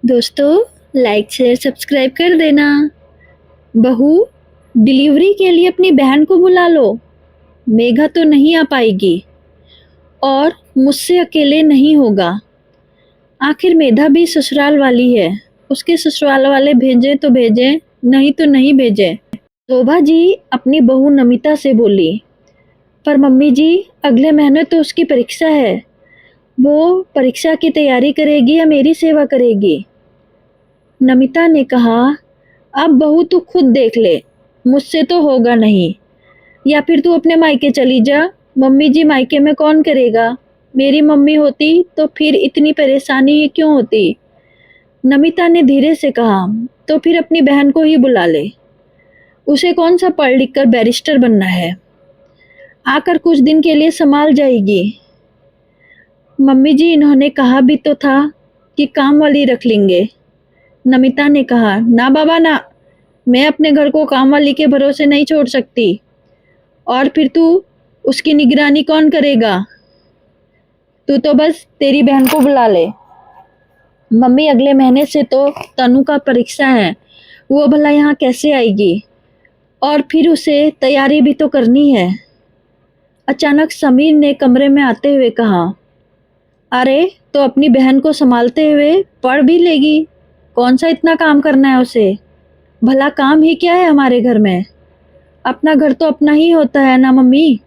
दोस्तों, like share subscribe कर देना। बहू, डिलीवरी के लिए अपनी बहन को बुला लो। मेघा तो नहीं आ पाएगी और मुझसे अकेले नहीं होगा। आखिर मेधा भी ससुराल वाली है। उसके ससुराल वाले भेजे तो भेजे, नहीं तो नहीं भेजे। शोभा जी अपनी बहू नमिता से बोली, पर मम्मी जी, अगले महीने तो उसकी परीक्षा है। वो परीक्षा की तैयारी करेगी या मेरी सेवा करेगी? नमिता ने कहा, अब बहू तू खुद देख ले, मुझसे तो होगा नहीं। या फिर तू अपने मायके चली जा। मम्मी जी मायके में कौन करेगा? मेरी मम्मी होती तो फिर इतनी परेशानी क्यों होती? नमिता ने धीरे से कहा, तो फिर अपनी बहन को ही बुला ले। उसे कौन सा पढ़ लिख कर बैरिस्टर बनना है? आकर कुछ दिन के लिए संभाल जाएगी। मम्मी जी, इन्होंने कहा भी तो था कि काम वाली रख लेंगे। नमिता ने कहा, ना बाबा ना, मैं अपने घर को काम वाली के भरोसे नहीं छोड़ सकती। और फिर तू उसकी निगरानी कौन करेगा? तू तो बस तेरी बहन को बुला ले। मम्मी, अगले महीने से तो तनु का परीक्षा है, वो भला यहाँ कैसे आएगी? और फिर उसे तैयारी भी तो करनी है। अचानक समीर ने कमरे में आते हुए कहा, अरे तो अपनी बहन को संभालते हुए पढ़ भी लेगी। कौन सा इतना काम करना है उसे? भला काम ही क्या है हमारे घर में? अपना घर तो अपना ही होता है ना मम्मी।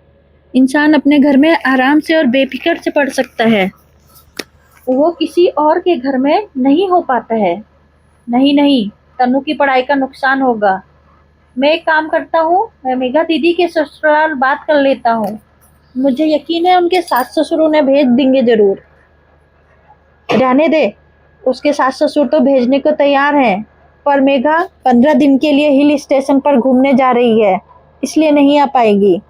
इंसान अपने घर में आराम से और बेफिक्र से पढ़ सकता है, वो किसी और के घर में नहीं हो पाता है। नहीं नहीं, तनु की पढ़ाई का नुकसान होगा। मैं एक काम करता हूँ, मैं मेघा दीदी के ससुराल बात कर लेता हूँ। मुझे यकीन है उनके सास ससुर उन्हें भेज देंगे जरूर। रहने दे, उसके सास ससुर तो भेजने को तैयार हैं, पर मेघा 15 दिन के लिए हिल स्टेशन पर घूमने जा रही है, इसलिए नहीं आ पाएगी।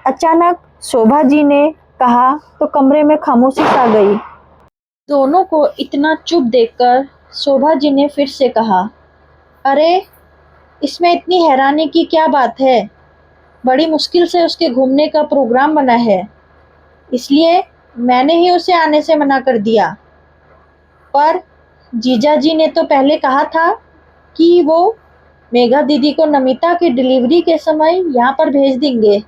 अचानक शोभा जी ने कहा तो कमरे में खामोशी छा गई। दोनों को इतना चुप देखकर शोभा जी ने फिर से कहा, अरे इसमें इतनी हैरानी की क्या बात है? बड़ी मुश्किल से उसके घूमने का प्रोग्राम बना है, इसलिए मैंने ही उसे आने से मना कर दिया। पर जीजा जी ने तो पहले कहा था कि वो मेघा दीदी को नमिता की डिलीवरी के समय यहाँ पर भेज देंगे।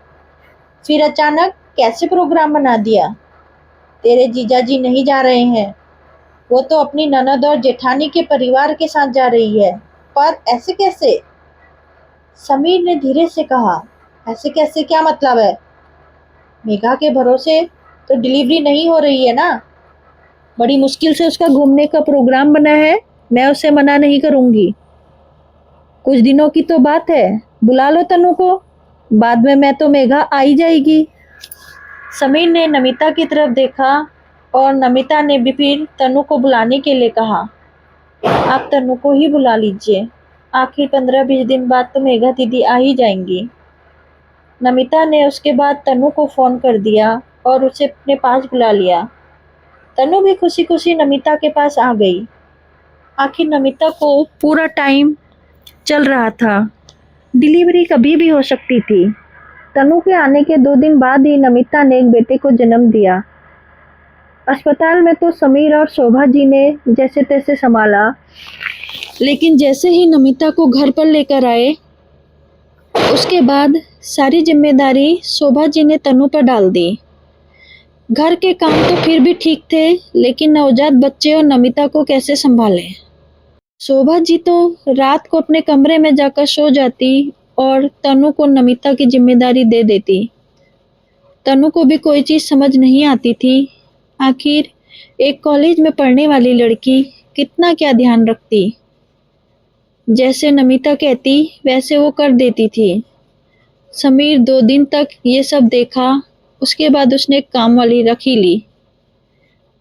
फिर अचानक कैसे प्रोग्राम बना दिया? तेरे जीजा जी नहीं जा रहे हैं, वो तो अपनी ननद और जेठानी के परिवार के साथ जा रही है। पर ऐसे कैसे? समीर ने धीरे से कहा, ऐसे कैसे क्या मतलब है? मेघा के भरोसे तो डिलीवरी नहीं हो रही है ना। बड़ी मुश्किल से उसका घूमने का प्रोग्राम बना है, मैं उसे मना नहीं करूंगी। कुछ दिनों की तो बात है, बुला लो तनु को, बाद में मैं तो मेघा आ ही जाएगी। समीर ने नमिता की तरफ देखा और नमिता ने भी फिर तनु को बुलाने के लिए कहा, आप तनु को ही बुला लीजिए, आखिर 15-20 दिन बाद तो मेघा दीदी आ ही जाएंगी। नमिता ने उसके बाद तनु को फ़ोन कर दिया और उसे अपने पास बुला लिया। तनु भी खुशी खुशी नमिता के पास आ गई। आखिर नमिता को पूरा टाइम चल रहा था, डिलीवरी कभी भी हो सकती थी। तनु के आने के 2 दिन बाद ही नमिता ने एक बेटे को जन्म दिया। अस्पताल में तो समीर और शोभा जी ने जैसे तैसे संभाला, लेकिन जैसे ही नमिता को घर पर लेकर आए, उसके बाद सारी जिम्मेदारी शोभा जी ने तनु पर डाल दी। घर के काम तो फिर भी ठीक थे, लेकिन नवजात बच्चे और नमिता को कैसे संभालें? शोभा जी तो रात को अपने कमरे में जाकर सो जाती और तनु को नमिता की जिम्मेदारी दे देती। तनु को भी कोई चीज़ समझ नहीं आती थी। आखिर एक कॉलेज में पढ़ने वाली लड़की कितना क्या ध्यान रखती। जैसे नमिता कहती वैसे वो कर देती थी। समीर 2 दिन तक ये सब देखा, उसके बाद उसने एक काम वाली रख ही ली।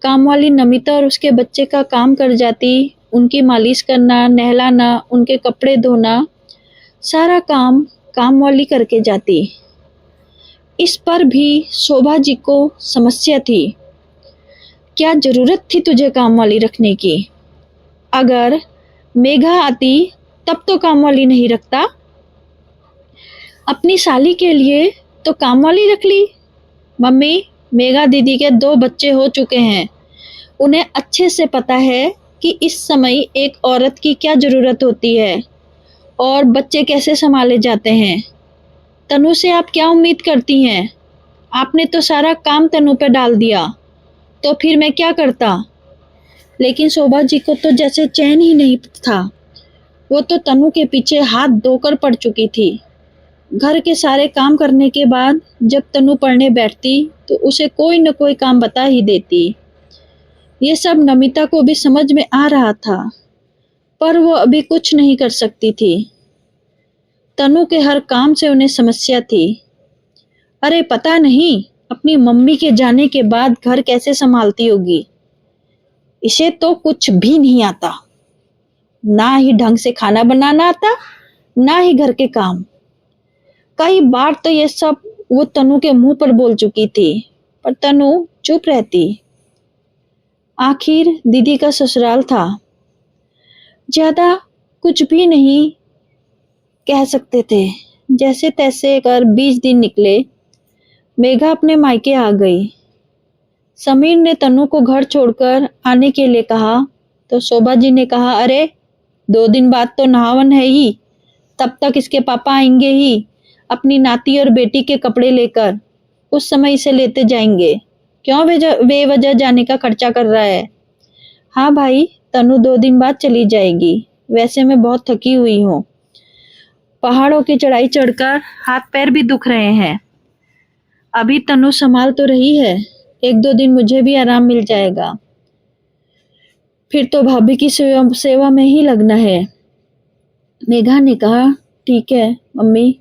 काम वाली नमिता और उसके बच्चे का काम कर जाती, उनकी मालिश करना, नहलाना, उनके कपड़े धोना, सारा काम काम वाली करके जाती। इस पर भी शोभा जी को समस्या थी। क्या जरूरत थी तुझे काम वाली रखने की? अगर मेघा आती तब तो काम वाली नहीं रखता। अपनी साली के लिए तो काम वाली रख ली। मम्मी, मेघा दीदी के 2 बच्चे हो चुके हैं, उन्हें अच्छे से पता है कि इस समय एक औरत की क्या ज़रूरत होती है और बच्चे कैसे संभाले जाते हैं। तनु से आप क्या उम्मीद करती हैं? आपने तो सारा काम तनु पे डाल दिया, तो फिर मैं क्या करता? लेकिन शोभा जी को तो जैसे चैन ही नहीं था। वो तो तनु के पीछे हाथ धोकर पड़ चुकी थी। घर के सारे काम करने के बाद जब तनु पढ़ने बैठती तो उसे कोई न कोई काम बता ही देती। ये सब नमिता को भी समझ में आ रहा था, पर वो अभी कुछ नहीं कर सकती थी। तनु के हर काम से उन्हें समस्या थी। अरे पता नहीं अपनी मम्मी के जाने के बाद घर कैसे संभालती होगी। इसे तो कुछ भी नहीं आता, ना ही ढंग से खाना बनाना आता, ना ही घर के काम। कई बार तो ये सब वो तनु के मुंह पर बोल चुकी थी, पर तनु चुप रहती। आखिर दीदी का ससुराल था, ज्यादा कुछ भी नहीं कह सकते थे। जैसे तैसे कर 20 दिन निकले। मेघा अपने मायके आ गई। समीर ने तनु को घर छोड़कर आने के लिए कहा तो शोभा जी ने कहा, अरे 2 दिन बाद तो नहावन है ही, तब तक इसके पापा आएंगे ही अपनी नाती और बेटी के कपड़े लेकर। उस समय इसे लेते जाएंगे। क्यों बेवजह जाने का खर्चा कर रहा है? हाँ भाई, तनु 2 दिन बाद चली जाएगी। वैसे मैं बहुत थकी हुई हूँ। पहाड़ों की चढ़ाई चढ़कर हाथ पैर भी दुख रहे हैं। अभी तनु संभाल तो रही है, 1-2 दिन मुझे भी आराम मिल जाएगा, फिर तो भाभी की सेवा में ही लगना है। मेघा ने कहा, ठीक है मम्मी,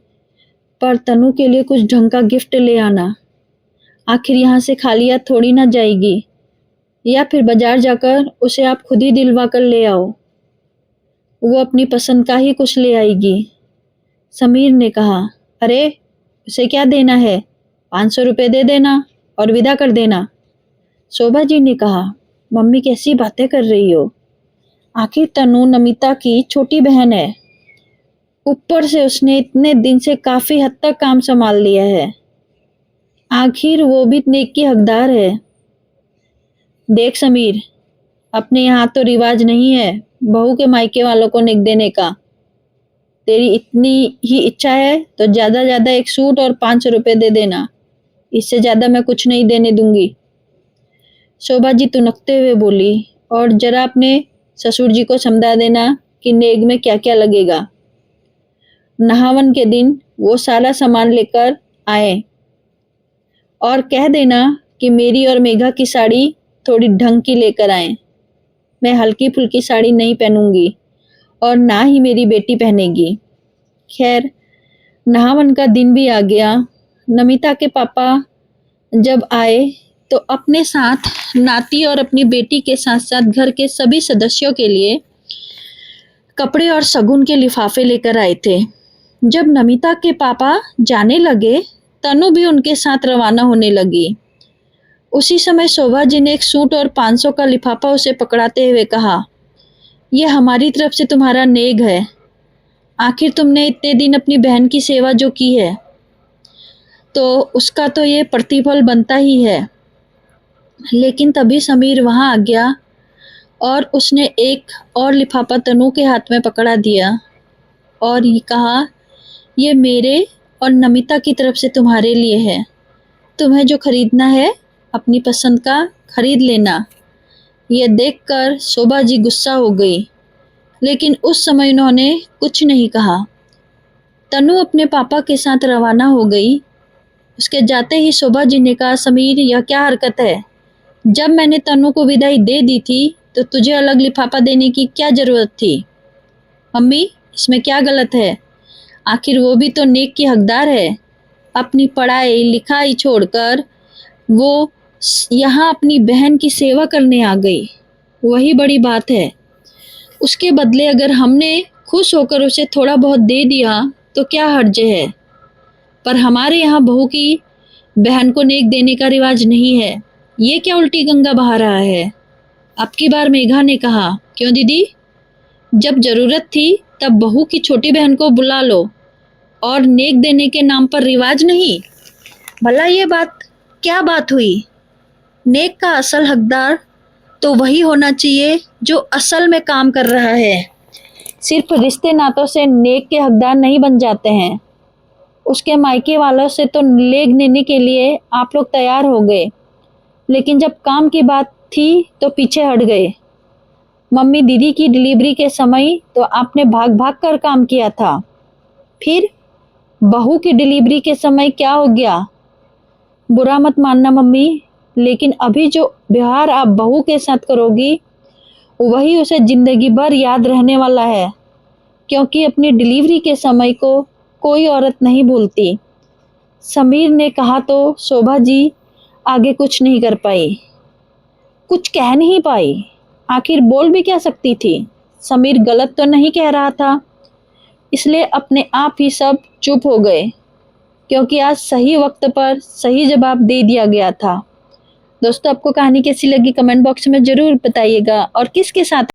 पर तनु के लिए कुछ ढंग का गिफ्ट ले आना। आखिर यहाँ से खाली हाथ थोड़ी ना जाएगी। या फिर बाजार जाकर उसे आप खुद ही दिलवा कर ले आओ। वो अपनी पसंद का ही कुछ ले आएगी। समीर ने कहा, अरे उसे क्या देना है, 500 रुपये दे देना और विदा कर देना। शोभा जी ने कहा, मम्मी कैसी बातें कर रही हो। आखिर तनु नमिता की छोटी बहन है। ऊपर से उसने इतने दिन से काफी हद तक काम संभाल लिया है। आखिर वो भी नेक की हकदार है। देख समीर, अपने यहाँ तो रिवाज नहीं है बहू के मायके वालों को नेक देने का। तेरी इतनी ही इच्छा है तो ज्यादा एक सूट और 500 रुपये दे देना। इससे ज्यादा मैं कुछ नहीं देने दूंगी। शोभा जी तुनकते हुए बोली, और जरा अपने ससुर जी को समझा देना कि नेक में क्या क्या लगेगा। नहावन के दिन वो सारा सामान लेकर आए और कह देना कि मेरी और मेघा की साड़ी थोड़ी ढंग की लेकर आए। मैं हल्की फुल्की साड़ी नहीं पहनूंगी और ना ही मेरी बेटी पहनेगी। खैर, नहावन का दिन भी आ गया। नमिता के पापा जब आए तो अपने साथ नाती और अपनी बेटी के साथ साथ घर के सभी सदस्यों के लिए कपड़े और शगुन के लिफाफे लेकर आए थे। जब नमिता के पापा जाने लगे, तनु भी उनके साथ रवाना होने लगी। उसी समय शोभा जी ने एक सूट और 500 का लिफाफा उसे पकड़ाते हुए कहा, यह हमारी तरफ से तुम्हारा नेग है। आखिर तुमने इतने दिन अपनी बहन की सेवा जो की है, तो उसका तो ये प्रतिफल बनता ही है। लेकिन तभी समीर वहां आ गया और उसने एक और लिफाफा तनु के हाथ में पकड़ा दिया और ये कहा, ये मेरे और नमिता की तरफ से तुम्हारे लिए है। तुम्हें जो खरीदना है अपनी पसंद का खरीद लेना। यह देखकर शोभा जी गुस्सा हो गई, लेकिन उस समय उन्होंने कुछ नहीं कहा। तनु अपने पापा के साथ रवाना हो गई। उसके जाते ही शोभा जी ने कहा, समीर यह क्या हरकत है? जब मैंने तनु को विदाई दे दी थी तो तुझे अलग लिफाफा देने की क्या जरूरत थी? मम्मी, इसमें क्या गलत है? आखिर वो भी तो नेक की हकदार है। अपनी पढ़ाई लिखाई छोड़कर वो यहाँ अपनी बहन की सेवा करने आ गई, वही बड़ी बात है। उसके बदले अगर हमने खुश होकर उसे थोड़ा बहुत दे दिया तो क्या हर्ज है। पर हमारे यहाँ बहू की बहन को नेक देने का रिवाज नहीं है। ये क्या उल्टी गंगा बहा रहा है? अब की बार मेघा ने कहा, क्यों दीदी, जब जरूरत थी तब बहू की छोटी बहन को बुला लो और नेक देने के नाम पर रिवाज नहीं। भला ये बात क्या बात हुई? नेक का असल हकदार तो वही होना चाहिए जो असल में काम कर रहा है। सिर्फ रिश्ते नातों से नेक के हकदार नहीं बन जाते हैं। उसके मायके वालों से तो लेग लेने के लिए आप लोग तैयार हो गए, लेकिन जब काम की बात थी तो पीछे हट गए। मम्मी दीदी की डिलीवरी के समय तो आपने भाग भाग कर काम किया था, फिर बहू की डिलीवरी के समय क्या हो गया? बुरा मत मानना मम्मी, लेकिन अभी जो व्यवहार आप बहू के साथ करोगी वही उसे जिंदगी भर याद रहने वाला है, क्योंकि अपनी डिलीवरी के समय को कोई औरत नहीं भूलती। समीर ने कहा तो शोभा जी आगे कुछ नहीं कर पाई, कुछ कह नहीं पाई। आखिर बोल भी क्या सकती थी? समीर गलत तो नहीं कह रहा था, इसलिए अपने आप ही सब चुप हो गए, क्योंकि आज सही वक्त पर सही जवाब दे दिया गया था। दोस्तों, आपको कहानी कैसी लगी कमेंट बॉक्स में जरूर बताइएगा, और किसके साथ